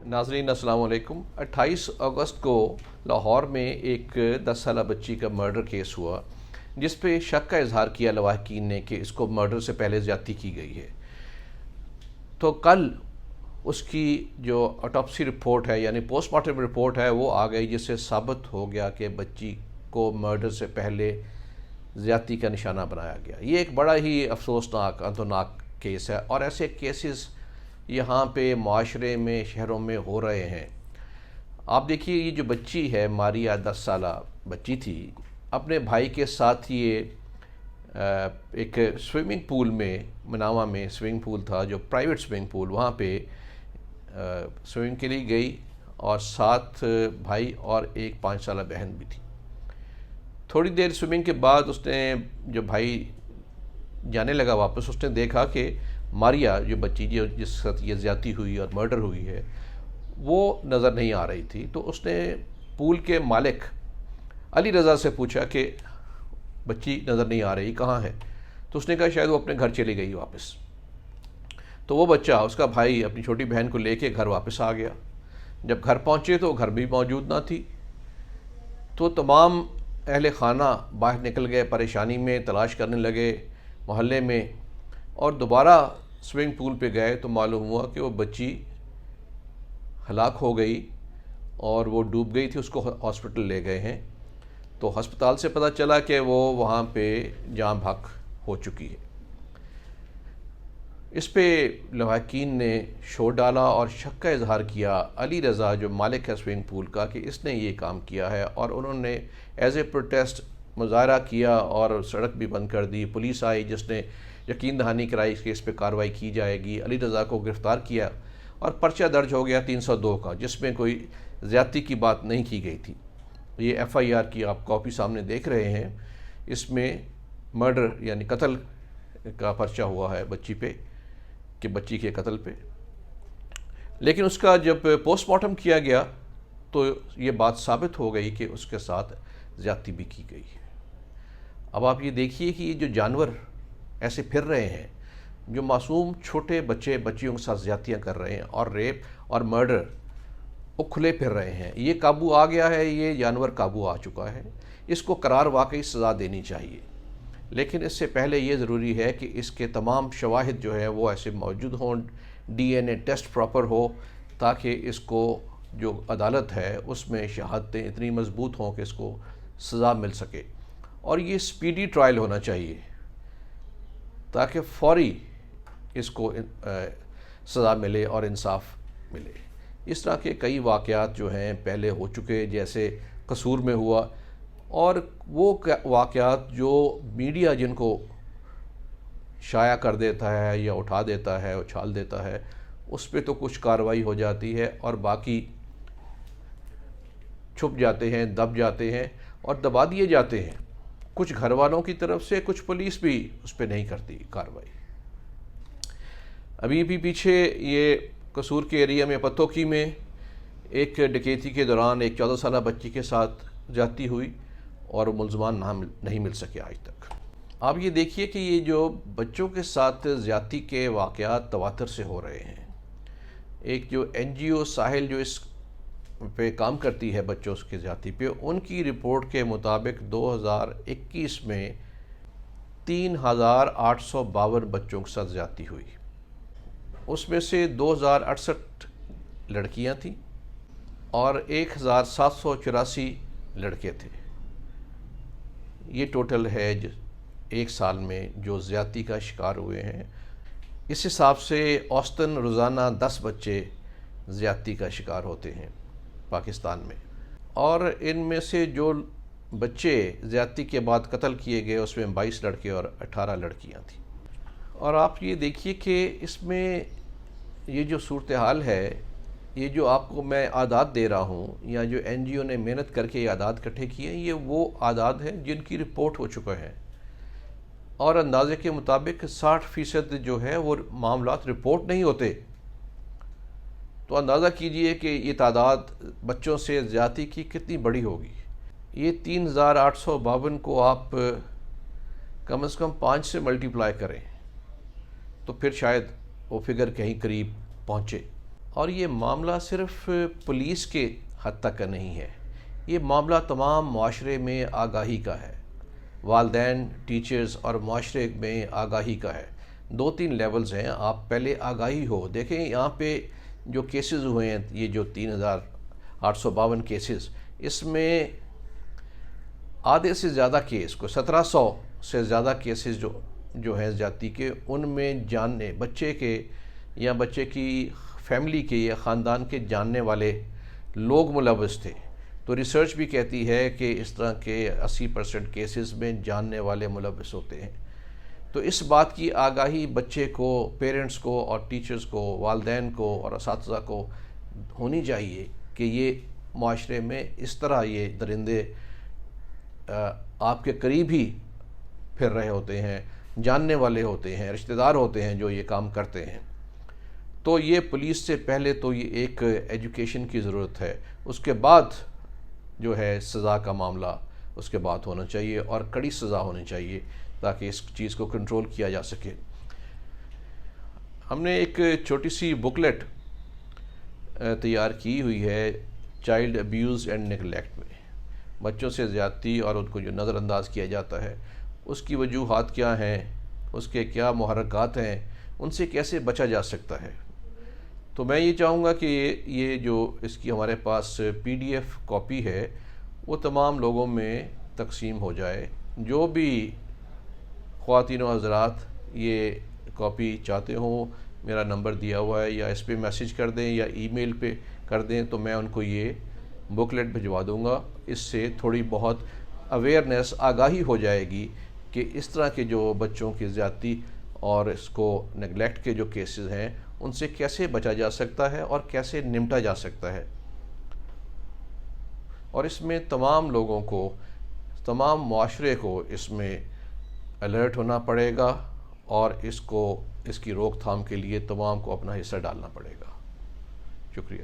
नाज़रीन अस्सलाम वालेकुम। 28 अगस्त को लाहौर में एक 10 साला बच्ची का मर्डर केस हुआ, जिस पे शक का इजहार किया लवाहकीन ने कि इसको मर्डर से पहले ज़्यादती की गई है। तो कल उसकी जो ऑटोप्सी रिपोर्ट है यानी पोस्टमार्टम रिपोर्ट है वो आ गई, जिससे साबित हो गया कि बच्ची को मर्डर से पहले ज़्यादती का निशाना बनाया गया। ये एक बड़ा ही अफसोसनाक अंतनाक केस है और ऐसे केसेस यहाँ पे माशरे में शहरों में हो रहे हैं। आप देखिए, ये जो बच्ची है मारिया 10 साला बच्ची थी, अपने भाई के साथ ये एक स्विमिंग पूल में, मनावा में स्विमिंग पूल था जो प्राइवेट स्विमिंग पूल, वहाँ पे स्विमिंग के लिए गई और साथ भाई और एक 5 साला बहन भी थी। थोड़ी देर स्विमिंग के बाद उसने, जो भाई जाने लगा वापस, उसने देखा कि मारिया जो बच्ची जिस साथ ये ज़्यादती हुई और मर्डर हुई है वो नज़र नहीं आ रही थी। तो उसने पूल के मालिक अली रज़ा से पूछा कि बच्ची नज़र नहीं आ रही, कहाँ है? तो उसने कहा शायद वो अपने घर चली गई वापस। तो वो बच्चा, उसका भाई, अपनी छोटी बहन को लेके घर वापस आ गया। जब घर पहुँचे तो घर भी मौजूद ना थी। तो तमाम अहले खाना बाहर निकल गए, परेशानी में तलाश करने लगे मोहल्ले में, और दोबारा स्विमिंग पूल पे गए तो मालूम हुआ कि वो बच्ची हलाक हो गई और वो डूब गई थी। उसको हॉस्पिटल ले गए हैं तो अस्पताल से पता चला कि वो वहाँ पे जान हक हो चुकी है। इस पे लवाहकीन ने शोर डाला और शक का इजहार किया अली रज़ा जो मालिक है स्विमिंग पूल का, कि इसने ये काम किया है, और उन्होंने एज ए प्रोटेस्ट मुजाहरा किया और सड़क भी बंद कर दी। पुलिस आई जिसने यकीन दहानी कराई कि इस पर कार्रवाई की जाएगी। अली रज़ा को गिरफ़्तार किया और पर्चा दर्ज हो गया 302 का, जिसमें कोई ज़्यादती की बात नहीं की गई थी। ये FIR की आप कॉपी सामने देख रहे हैं। इसमें मर्डर यानी कत्ल का पर्चा हुआ है बच्ची पे, कि बच्ची के कत्ल पे। लेकिन उसका जब पोस्टमार्टम किया गया तो ये बात साबित हो गई कि उसके साथ ज़्यादती भी की गई है। अब आप ये देखिए कि ये जो जानवर ऐसे फिर रहे हैं, जो मासूम छोटे बच्चियों के साथ ज़्यादतियाँ कर रहे हैं और रेप और मर्डर वो खुले फिर रहे हैं, ये काबू आ गया है, ये जानवर काबू आ चुका है। इसको करार वाकई सज़ा देनी चाहिए। लेकिन इससे पहले ये ज़रूरी है कि इसके तमाम शवाहिद जो है वो ऐसे मौजूद हों, DNA टेस्ट प्रॉपर हो, ताकि इसको जो अदालत है उसमें शहादतें इतनी मजबूत हों कि इसको सज़ा मिल सके। और ये स्पीडी ट्रायल होना चाहिए ताकि फौरी इसको सज़ा मिले और इंसाफ मिले। इस तरह के कई वाक़यात जो हैं पहले हो चुके, जैसे कसूर में हुआ, और वो वाक़यात जो मीडिया जिनको शाया कर देता है या उठा देता है, उछाल देता है, उस पर तो कुछ कार्रवाई हो जाती है और बाकी छुप जाते हैं, दब जाते हैं और दबा दिए जाते हैं, कुछ घर वालों की तरफ से, कुछ पुलिस भी उस पर नहीं करती कार्रवाई। अभी भी पीछे ये कसूर के एरिया में पत्तोकी में एक डकैती के दौरान एक 14 साला बच्ची के साथ ज़्यादती हुई और मुलजमान नहीं मिल सके आज तक। आप ये देखिए कि ये जो बच्चों के साथ ज़्यादती के वाक़यात तवातर से हो रहे हैं। एक जो NGO साहिल जो इस पे काम करती है बच्चों की ज़्यादती पे, उनकी रिपोर्ट के मुताबिक 2021 में 3852 बच्चों के साथ ज़्यादती हुई। उसमें से 2068 लड़कियां थीं और 1784 लड़के थे। ये टोटल है एक साल में जो ज़्यादती का शिकार हुए हैं। इस हिसाब से औसतन रोज़ाना 10 बच्चे ज़्यादती का शिकार होते हैं पाकिस्तान में, और इनमें से जो बच्चे ज़्यादती के बाद कत्ल किए गए उसमें 22 लड़के और 18 लड़कियां थीं। और आप ये देखिए कि इसमें ये जो सूरत हाल है, ये जो आपको मैं आदाद दे रहा हूँ या जो NGO ने मेहनत करके ये आदाद इकट्ठे किए हैं, ये वो आदाद हैं जिनकी रिपोर्ट हो चुका है, और अंदाजे के मुताबिक 60% जो है वो मामलात रिपोर्ट नहीं होते। तो अंदाज़ा कीजिए कि ये तादाद बच्चों से ज़्यादती की कितनी बड़ी होगी। ये 3852 को आप कम से कम 5 से मल्टीप्लाई करें तो फिर शायद वो फिगर कहीं करीब पहुँचे। اور یہ معاملہ صرف پولیس کے حد تک کا نہیں ہے، یہ معاملہ تمام معاشرے میں آگاہی کا ہے، والدین، ٹیچرز اور معاشرے میں آگاہی کا ہے۔ 2-3 لیولز ہیں، آپ پہلے آگاہی ہو۔ دیکھیں یہاں پہ جو کیسز ہوئے ہیں، یہ جو 3852 کیسز، اس میں آدھے سے زیادہ کیس کو 1700 سے زیادہ کیسز جو ہیں زیادتی کے، ان میں بچے کے یا بچے کی فیملی کے یا خاندان کے جاننے والے لوگ ملوث تھے۔ تو ریسرچ بھی کہتی ہے کہ اس طرح کے 80% کیسز میں جاننے والے ملوث ہوتے ہیں۔ تو اس بات کی آگاہی بچے کو، پیرنٹس کو اور ٹیچرز کو، والدین کو اور اساتذہ کو ہونی چاہیے کہ یہ معاشرے میں اس طرح یہ درندے آپ کے قریب ہی پھر رہے ہوتے ہیں، جاننے والے ہوتے ہیں، رشتہ دار ہوتے ہیں جو یہ کام کرتے ہیں۔ تو یہ پولیس سے پہلے تو یہ ایک ایجوکیشن کی ضرورت ہے، اس کے بعد جو ہے سزا کا معاملہ اس کے بعد ہونا چاہیے اور کڑی سزا ہونی چاہیے تاکہ اس چیز کو کنٹرول کیا جا سکے۔ ہم نے ایک چھوٹی سی بکلیٹ تیار کی ہوئی ہے چائلڈ ابیوز اینڈ نیگلیکٹ میں، بچوں سے زیادتی اور ان کو جو نظر انداز کیا جاتا ہے، اس کی وجوہات کیا ہیں، اس کے کیا محرکات ہیں، ان سے کیسے بچا جا سکتا ہے۔ تو میں یہ چاہوں گا کہ یہ جو اس کی ہمارے پاس PDF کاپی ہے وہ تمام لوگوں میں تقسیم ہو جائے۔ جو بھی خواتین و حضرات یہ کاپی چاہتے ہوں، میرا نمبر دیا ہوا ہے، یا اس پہ میسج کر دیں یا ای میل پہ کر دیں تو میں ان کو یہ بکلیٹ بھجوا دوں گا۔ اس سے تھوڑی بہت اویئرنیس، آگاہی ہو جائے گی کہ اس طرح کے جو بچوں کی زیادتی اور اس کو نیگلیکٹ کے جو کیسز ہیں ان سے کیسے بچا جا سکتا ہے اور کیسے نمٹا جا سکتا ہے۔ اور اس میں تمام لوگوں کو، تمام معاشرے کو اس میں الرٹ ہونا پڑے گا اور اس کی روک تھام کے لیے تمام کو اپنا حصہ ڈالنا پڑے گا۔ شکریہ۔